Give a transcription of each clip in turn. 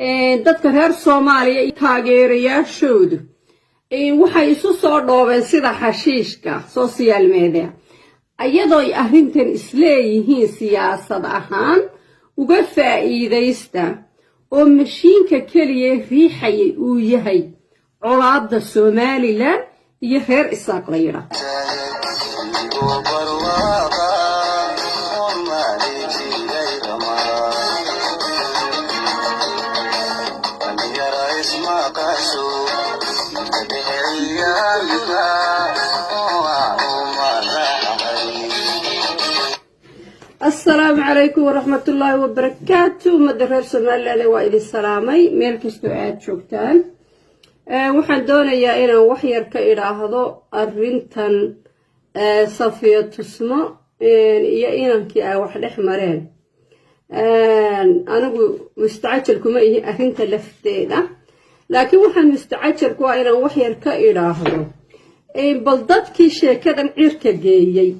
dadka reer Soomaaliya taageerayaashoodu waxay isu soo dhoobeen sida xashiishka social media ayadoo ay arrintan isleeyihiin siyaasad ahaan uga faa'iideysta oo mashiinka kaliya riixayay uu yahay colaadda Somaliland iyo reer Isaaq la yiraahdo السلام عليكم ورحمة الله وبركاته مدرسة سوماليلاند waa idin salaamay meel kasto aad joogtaan waxaan doonayaa inaan wax yar ka iraahdo arrintan Safiya Tusmo iyo inankii ay wax dhex mareen anigu mustacajal kuma ihi arrinta lafteeda laakiin waxaan mustacajal ku ah inaan wax yar ka iraahdo bal dadkii sheekadan cirka geeyay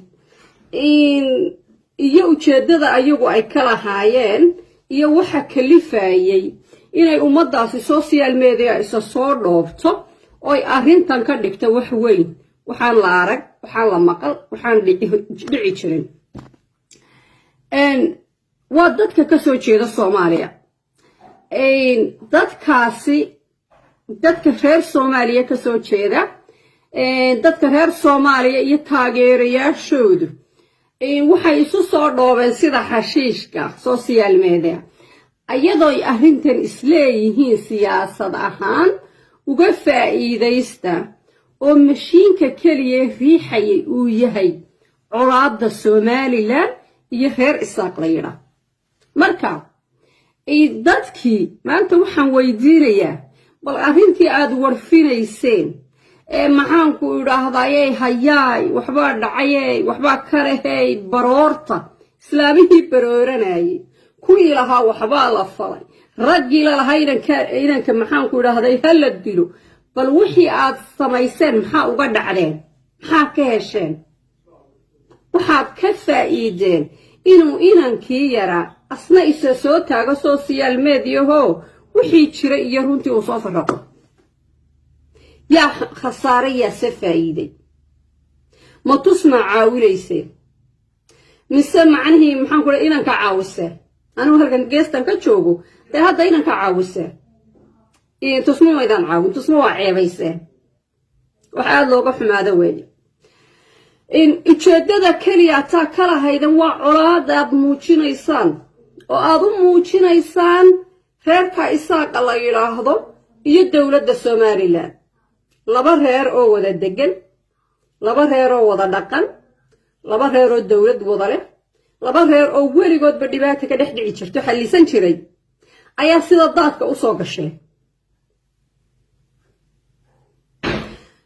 iyo ujeedada ayagu ay kala haayeen iyo waxa kalifayay inay ummadaasi social media isa soo dhoobto oo ay arrintan ka dhigto wax weyn waxaan la arag waxaan la maqal waxaan dhici jirin waa dadka ka soo jeeda Soomaaliya dadkaasi dadka reer Soomaaliya ka soo jeeda dadka reer Soomaaliya iyo taageerayaashoodu waxay isu soo dhoobeen sida xashiishka social media ayadoo ay arrintan isleeyihiin siyaasad ahaan uga faa'iideysta oo mashiinka kaliya riixayay uu yahay colaadda Somaliland iyo reer Isaaq la yiraahdo marka dadkii maanta waxaan weydiinayaa bal arrintii aad warfinayseen maxaan ku iraahdaayay hayaay waxba dhacayay waxba karahey baroorta islaamihii barooranayay kuwii lahaa waxba la falay ragii la lahaa inanka maxaan ku iraahday hal dilo bal wixii aad samayseen maxaa uga dhacdeen maxaa ka hesheen waxaad ka faa'iideen inuu inankii yara asna isa soo taago social media ho wixii jira iyo runtii uu soo farqo يا خسارة يا سفايدي ما تصنع عاوليسي مسمع عنه محن كل إنك عاوسة أنا وهرجن جيستن كتشوجو ده هذا إنك عاوسة تصنع إذا عاون تصنع عيبيسة وحال لو قف ماذا وين إتشدد كلياتا كلا هيدا وعراد أب موتشين إنسان وأظن موتشين إنسان فرق إساق الله يراهضه يدولة السوماليلاند laba reer oo wada degan laba reer oo wada dhaqan laba reer oo dawlad wada leh laba reer oo weligood ba dhibaato ka dhex dhici jirto xallisan jiray ayaa sida daadka u soo gashay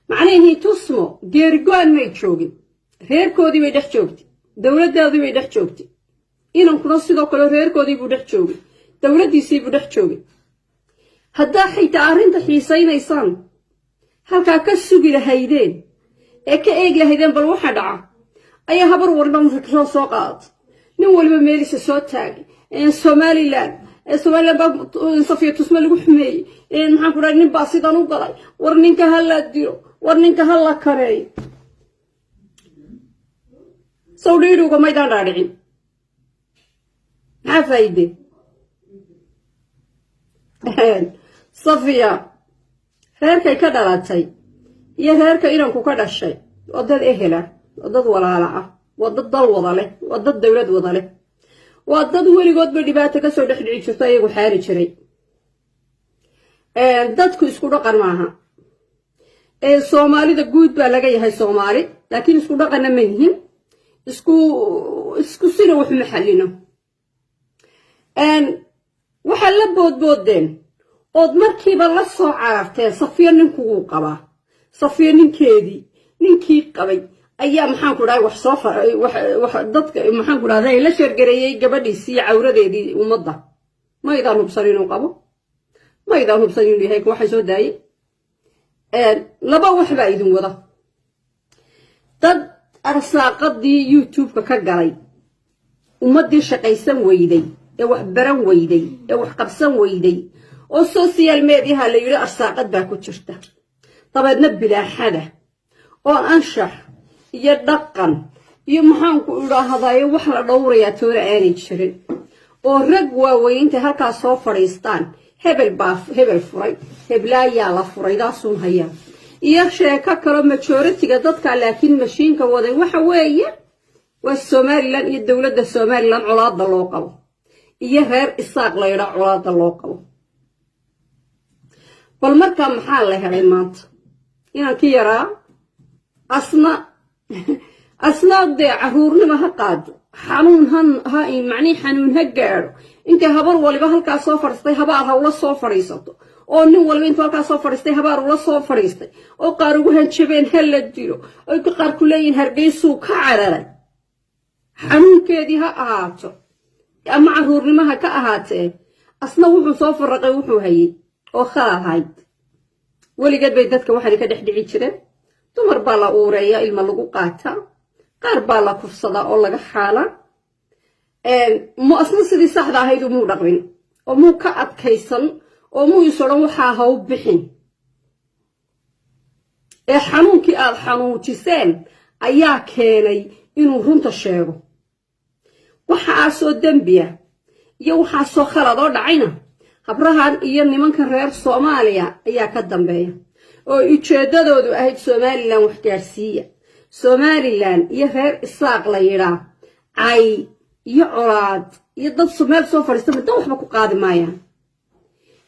macnaheedu Tusmo geerigoon may joogin reerkoodii bay dhex joogtay dawladdoodii bay dhex joogtay inankuna sidoo kale reerkoodii buu dhex joogay dawladdiisii buu dhex joogay haddaa xitaa arrinta xiisaynaysaan halka ka sugi lahaydeen ka eeg lahaydeen bal waxa dhaca ayaa habar warna muxuu soo qaad nin waliba meelisa soo taagay Somaliland Safiya Tusmo lagu xumeeyay maxaan ku raadin baa sidan u galay war ninka hal la diro war ninka hal la kareey Saudiga ma idaan raadicin ha fayde Safiya reerkay ka dhalatay iyo reerka inanku ka dhashay wadad ehela wadad walaala ah wadad dal wada leh wadad dawlad wada leh wadad weligood ba dhibaato ka soo dhex dhici jirta iyagu xaari jiray dadku isku dhaqan maaha Soomaalida guud baa laga yahay Soomaali laakiin isku dhaqan ma yihiin isku sina wax ma xallino waxa la boodboodeen ood markiiba la soo caartay Safiya ninkuu qaba Safiya ninkeedii ninkii qabay ayaa maxaan ku dhahay wax soo faray wax dadka maxaan ku dhahay la sheergareeyay gabadhiisii cawradeedii ummadda ma idaan hubsan inuu qabo ma idaan hubsan inuu yahay waxa soo daayay laba wax baa idin wada dad arsaaqadii YouTube ka galay ummadii shaqaysan weyday ee wax baran weyday ee wax qabsan weyday oo social media la yiri arsaaqad baa ku jirta dabeedna bilaaxada oo anshax iyo dhaqan iyo maxaan ku idhaahdaa wax la dhowraya toona aanay jirin oo rag waaweynta halkaas soo fadhiistaan hebel furay heblaayaa la furay daasuun hayaa iyo sheeko kale majority-ga dadka laakiin mashiinka waday waxa weeye waa Somaliland iyo dawladda Somaliland colaadda loo qabo iyo reer isaaq la yiraahdo colaadda loo qabo bal marka maxaa la helay maanta inaan ki yaraa asna de caruurnimo ha qaado xanuun ha macni xanuun ha gaaro inta habar waliba halkaas soo fadhiistay habaar hawla soo fadhiisato oo nin waliba inta halkaas soo fadhiistay habaar ula soo fadhiistay oo qaar ugu hanjabeen hal la dilo oo qaar ku leeyihiin Hargeysa ka cararay xanuunkeedii ha ahaato ama caruurnimaha ka ahaatee asna wuxuu soo farqay wuxuu hayay oo khaahayd waligeed bay dadka waxay ka dhexdhici jireen dumar baa la uureeyaa ilma lagu qaata qaar baa la kufsada oo laga xaala mu asna sidii saxda ahayd muu dhaqmin oo muu ka adkaysan oo muu isoo waxa ha u bixin xanuunkii aad xanuujiseen ayaa keenay inuu runta sheego waxa soo dambiya iyo waxa soo khalad oo dhacayna habrahan iyo nimanka reer Soomaaliya ayaa ka dambeeya oo ujeedadoodu ahayd Somaliland wax gaarsiiya Somaliland iyo reer isaaq la yiraahdo ay iyo colaad iyo dad Soomaal soo fadhiista mid waxba ku qaadi maayaan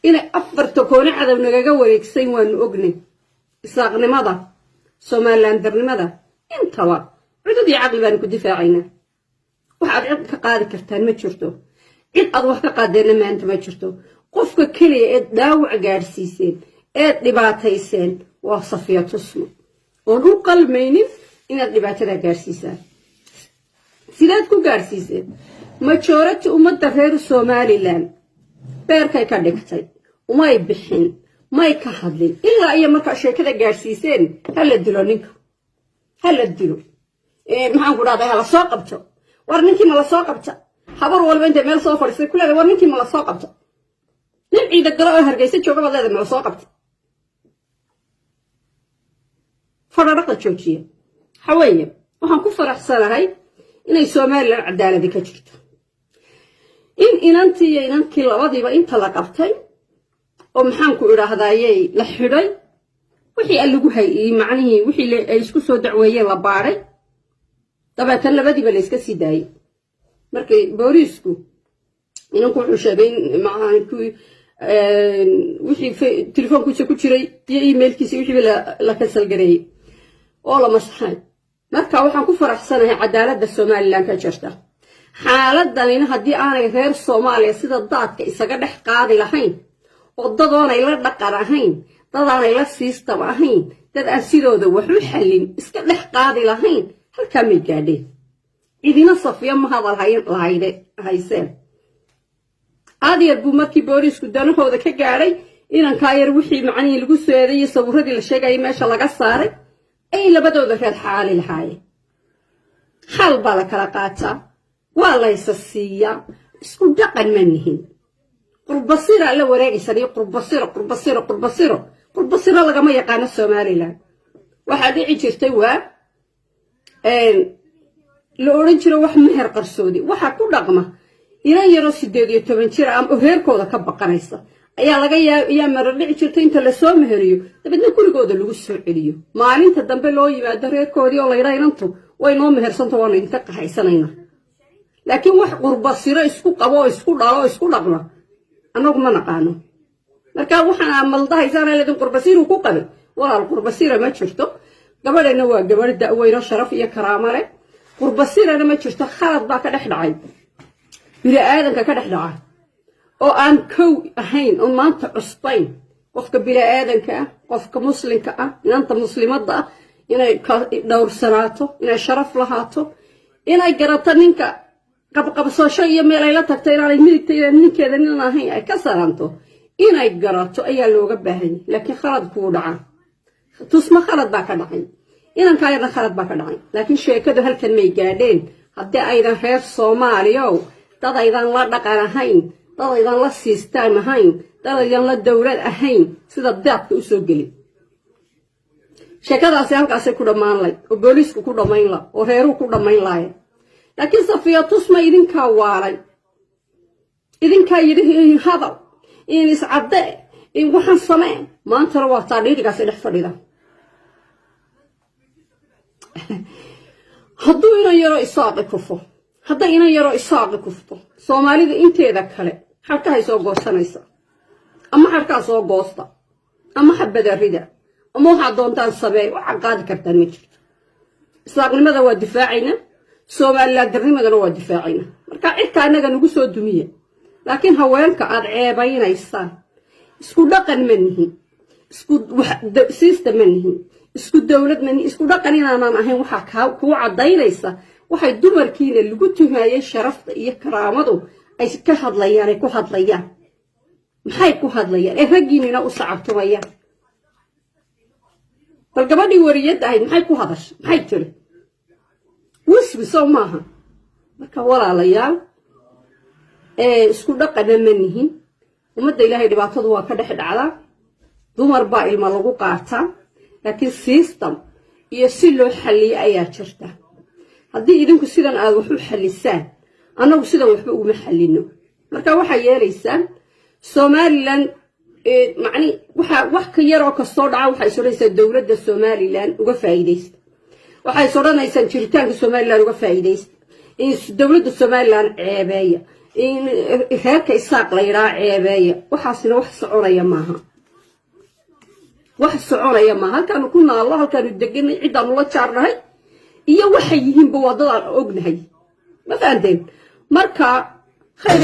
inay afarta kooni cadaw nagaga wareegsan waan ognay isaaqnimada Somaliland darnimada intaba cudud iyo caqli baan ku difaacayna waxa aad ka qaadi kartaan ma jirto cid aad wax ka qaadeen maanta ma jirto qofka kaliya ee daawac gaarsiiseen ee dhibaatayseen waa Safiya Tusmo oo u qalmaynin inaad dhibaatada gaarsiisaan sidaad ku gaarsiiseen majority ummadda reer Somaliland beerkay ka dhigtay umay bixin may ka hadlin ilaa iyo marka sheekada gaarsiiseen hala dilo ninka hala dilo maxaan ku dhahdaa hala soo qabto war ninkii ma la soo qabta habar walba inta meel soo fadhiistay kuleeda war ninkii ma la soo qabta nin ciida galo oo Hargeysa jooga badeeda ma la soo qabta fararqa joojiya haweeye waxaan ku faraxsanahay inay Somaliland cadaalad ka jirto in inankii labadiiba inta la qabtay oo maxaan ku idhaahdayay la xidhay wixii lagu hayay macnihii wixii ay isku soo dacweeyeen la baaray dabeetan labadiiba la iska sii daayay markay boolisku inanku wuxuu sheegay macnaheedu wixii telefoonkiisa ku jiray iyo emailkiisa wixii la cancel gareeyay oo la masaxay marka waxaan ku faraxsanahay cadaaladda Somaliland ka jirta xaaladdan haddii aanay reer Soomaaliya sida daadka isaga dhex qaadi lahayn oo dadoonay la dhaqan ahayn dadaanay la siistaba ahayn dad aan sidooda wax u xallin iska dhex qaadi lahayn halka ma gaadhay idina Safiya ma hadal hayseen aadiyar buu markii boolisku danahooda ka gaadhay inanka yar wixii macnihii lagu soo eeday sawirradii la sheegay meesha laga saaray ay labadooda reer xaali lahaayeen xal baa la kala qaataa waa la isasiiyaa isku dhaqan ma nihin qurbasira la wareegaysan iyo qurbasira lagama yaqaano Somaliland waxa dhici jirtay waa la oran jiray wax meher qarsoodi waxa ku dhaqma ila yaro 18 jir am reerkooda ka baqanaysa ayaa laga yaabaa mar dhici jirtay inta la soo meheriyo dabadna gurigooda lagu soo celiyo maalinta dambe loo yimaado reerkoodii oo la yiraahdo way noo mehersanto waan idinka qaxaysanayna laakiin wax qurbasiro isku qabo isku dhalo isku dhaqma anagu ma naqaano marka waxaan amaldahaysana leedin qurbasiro ku qabay walaal qurbasiro ma jirto gabadhana waa gabadh da'weyno sharaf iyo karaamo leh qurbasirana ma jirto khalad baa ka dhex dhacay bini aadanka ka dhex dhacay oo aan kow ahayn oo maanta cusbayn qofka bini aadanka qofka muslimka inanta muslimadda inay dhowrsanaato inay sharaf lahaato inay garato ninka qabqabsasho iyo meel ay la tagtay inay midigtay ninkeeda nin ahayn ay ka saranto inay garato ayaa looga baahan laakiin khalad ku dhaca tusma khalad baa ka dhacay inanka ayada khalad baa ka dhacay laakiin sheekadu halkan may gaadheen haddii aydan reer Soomaaliya dad aydan la dhaqan ahayn dad aydan la siistaan ahayn dalayan la dawlad ahayn sida daadka u soo gelin sheekadaasi halkaasay ku dhammaan lay oo booliisku ku dhamayn la oo reeruhu ku dhamayn laayeen laakiin Safiya Tusma idinkaa waalay idinkaa yidhi hadal in iscadde in waxaan sameen maantana waa taadhiirigaasi dhex fadhida hadduu ina yaro isaaqi kufo hadda ina yaro isaaqi kufto Soomaalida inteeda kale halkaay soo goosanaysa ama halkaa soo goosta ama xabada rida ama waxa doontaan sameey waxa qaadi kartaan ma jirto islaaqnimada waa difaacayna Soomaaliland darnimadana waa difaacayna marka cidka anaga nagu soo dumiye laakiin haweenka aad ceebaynaysan isku dhaqan manihin isku system manihin isku dawlad manihin isku dhaqan inaan ahayn waxa ku cadaynaysa waxay dumarkiina lagu tumaayay sharafta iyo karaamadu ay ka hadlayaan ay ku hadlayaan maxay ku hadlayaan ragiina u sacabtumayaan bal gabadhii wariyad ahayd maxay ku hadashay maxay tiri wisbi soo maaha marka walaalayaal isku dhaqan manihin umada Ilaahay dhibaatadu waa ka dhex dhacdaa dumar baa ilma lagu qaataa laakiin system iyo si loo xalliyo ayaa jirta haddii idinku sidan aad wax u xallisaan anagu sidan waxba uma xallino marka waxa yeelaysaan Somaliland macni wax ka yar oo ka soo dhaca waxay sooraysaa dawladda Somaliland uga faa'iideysta waxay soodhanaysan jiritaanka Somaliland uga faa'iideysta in dawladda Somaliland ceebeeya in heerka isaaq la yiraahdo ceebeeya waxaasina wax soconaya maaha halkaan ku naalo halkaan deganay cidaan ula jaarnahay iyo waxay yihiin wadada ognahay ma fahanteen marka khayr